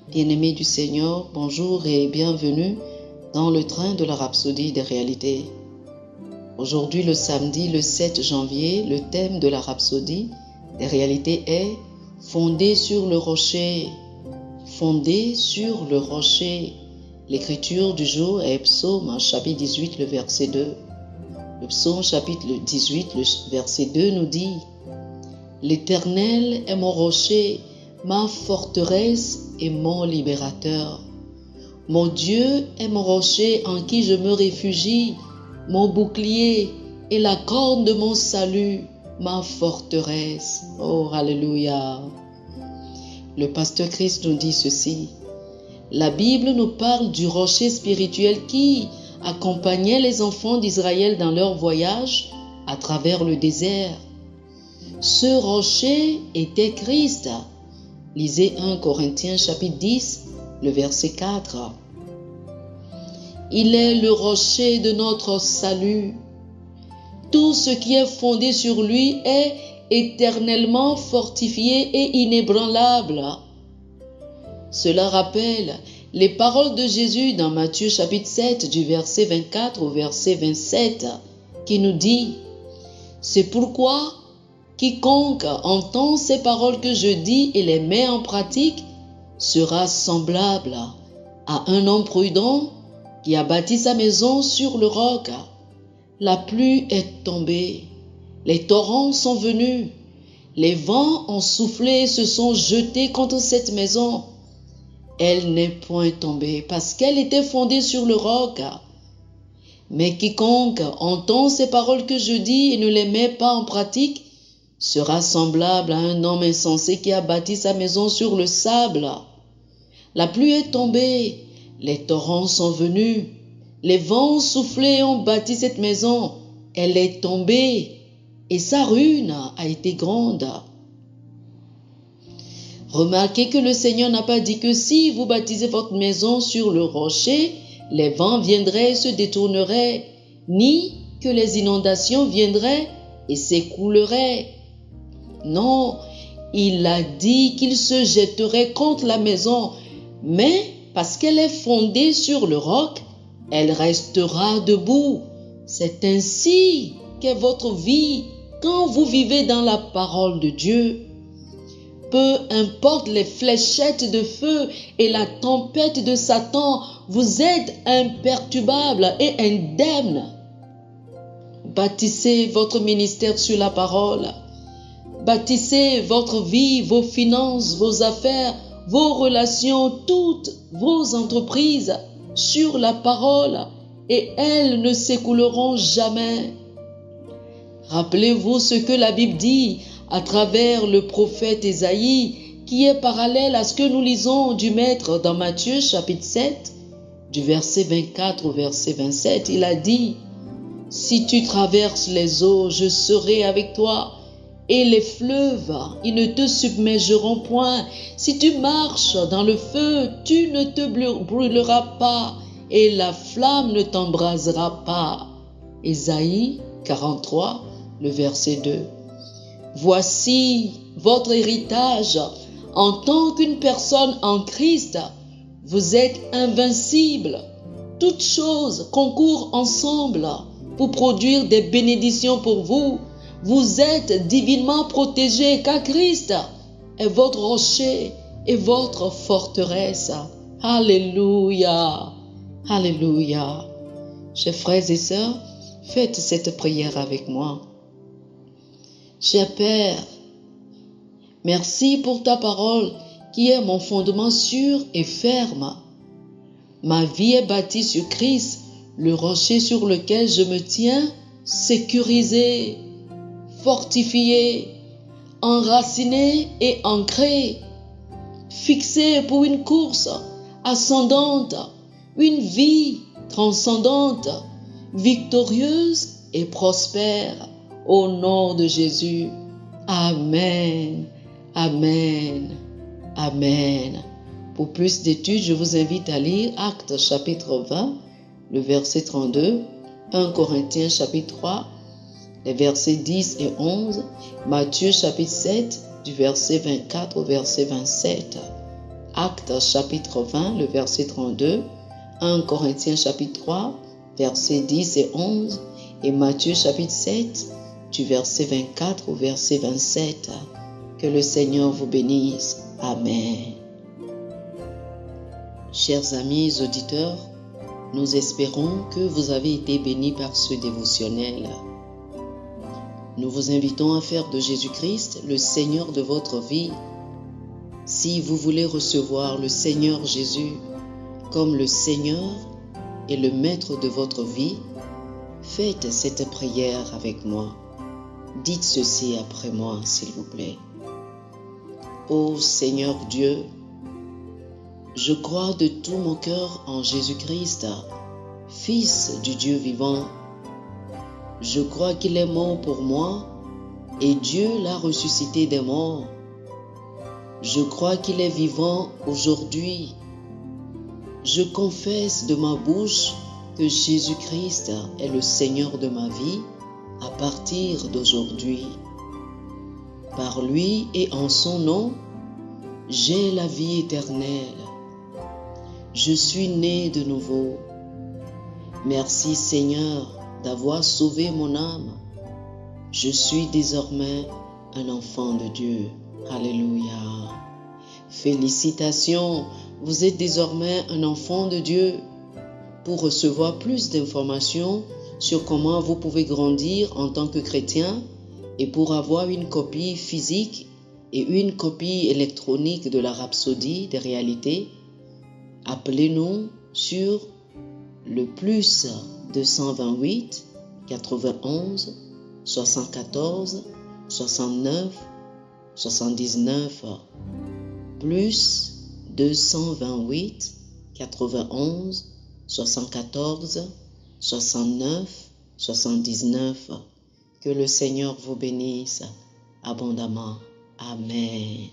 Bien-aimés du Seigneur, bonjour et bienvenue dans le train de la Rhapsodie des réalités. Aujourd'hui, le samedi, le 7 janvier, le thème de la Rhapsodie des réalités est « Fondé sur le rocher ». Fondé sur le rocher. L'écriture du jour est Psaume chapitre 18, le verset 2. Le Psaume chapitre 18, le verset 2 nous dit « L'Éternel est mon rocher, ma forteresse et mon libérateur. Mon Dieu est mon rocher en qui je me réfugie, mon bouclier et la corne de mon salut, ma forteresse. » Oh, alléluia. Le pasteur Christ nous dit ceci. La Bible nous parle du rocher spirituel qui accompagnait les enfants d'Israël dans leur voyage à travers le désert. Ce rocher était Christ. Lisez 1 Corinthiens chapitre 10, le verset 4. Il est le rocher de notre salut. Tout ce qui est fondé sur lui est éternellement fortifié et inébranlable. Cela rappelle les paroles de Jésus dans Matthieu chapitre 7 du verset 24 au verset 27 qui nous dit « C'est pourquoi quiconque entend ces paroles que je dis et les met en pratique sera semblable à un homme prudent qui a bâti sa maison sur le roc. La pluie est tombée, les torrents sont venus, les vents ont soufflé et se sont jetés contre cette maison. Elle n'est point tombée parce qu'elle était fondée sur le roc. Mais quiconque entend ces paroles que je dis et ne les met pas en pratique sera semblable à un homme insensé qui a bâti sa maison sur le sable. La pluie est tombée, les torrents sont venus, les vents ont soufflé et ont bâti cette maison. Elle est tombée et sa ruine a été grande. Remarquez que le Seigneur n'a pas dit que si vous bâtissez votre maison sur le rocher, les vents viendraient et se détourneraient, ni que les inondations viendraient et s'écouleraient. Non, il a dit qu'il se jetterait contre la maison, mais parce qu'elle est fondée sur le roc, elle restera debout. C'est ainsi qu'est votre vie quand vous vivez dans la parole de Dieu. Peu importe les fléchettes de feu et la tempête de Satan, vous êtes imperturbable et indemne. Bâtissez votre ministère sur la parole. Bâtissez votre vie, vos finances, vos affaires, vos relations, toutes vos entreprises sur la parole et elles ne s'écouleront jamais. Rappelez-vous ce que la Bible dit à travers le prophète Ésaïe qui est parallèle à ce que nous lisons du Maître dans Matthieu chapitre 7 du verset 24 au verset 27. Il a dit « Si tu traverses les eaux, je serai avec toi. Et les fleuves, ils ne te submergeront point. Si tu marches dans le feu, tu ne te brûleras pas et la flamme ne t'embrasera pas. » Ésaïe 43, le verset 2. Voici votre héritage. En tant qu'une personne en Christ, vous êtes invincible. Toutes choses concourent ensemble pour produire des bénédictions pour vous. Vous êtes divinement protégés car Christ est votre rocher et votre forteresse. Alléluia. Alléluia. Chers frères et sœurs, faites cette prière avec moi. Cher Père, merci pour ta parole qui est mon fondement sûr et ferme. Ma vie est bâtie sur Christ, le rocher sur lequel je me tiens, sécurisé, fortifié, enraciné et ancré, fixé pour une course ascendante, une vie transcendante, victorieuse et prospère. Au nom de Jésus. Amen. Amen. Amen. Pour plus d'études, je vous invite à lire Actes chapitre 20, le verset 32, 1 Corinthiens chapitre 3, les versets 10 et 11, Matthieu chapitre 7, du verset 24 au verset 27. Actes chapitre 20, le verset 32, 1 Corinthiens chapitre 3, versets 10 et 11, et Matthieu chapitre 7, du verset 24 au verset 27. Que le Seigneur vous bénisse. Amen. Chers amis auditeurs, nous espérons que vous avez été bénis par ce dévotionnel. Nous vous invitons à faire de Jésus-Christ le Seigneur de votre vie. Si vous voulez recevoir le Seigneur Jésus comme le Seigneur et le Maître de votre vie, faites cette prière avec moi. Dites ceci après moi, s'il vous plaît. Ô Seigneur Dieu, je crois de tout mon cœur en Jésus-Christ, Fils du Dieu vivant. Je crois qu'il est mort pour moi et Dieu l'a ressuscité des morts. Je crois qu'il est vivant aujourd'hui. Je confesse de ma bouche que Jésus-Christ est le Seigneur de ma vie à partir d'aujourd'hui. Par lui et en son nom, j'ai la vie éternelle. Je suis né de nouveau. Merci Seigneur d'avoir sauvé mon âme. Je suis désormais un enfant de Dieu. Alléluia. Félicitations, vous êtes désormais un enfant de Dieu. Pour recevoir plus d'informations sur comment vous pouvez grandir en tant que chrétien et pour avoir une copie physique et une copie électronique de la Rhapsodie des réalités, appelez-nous sur le plus 228 91 74 69 79 plus 228 91 74 69 79. Que le Seigneur vous bénisse abondamment. Amen.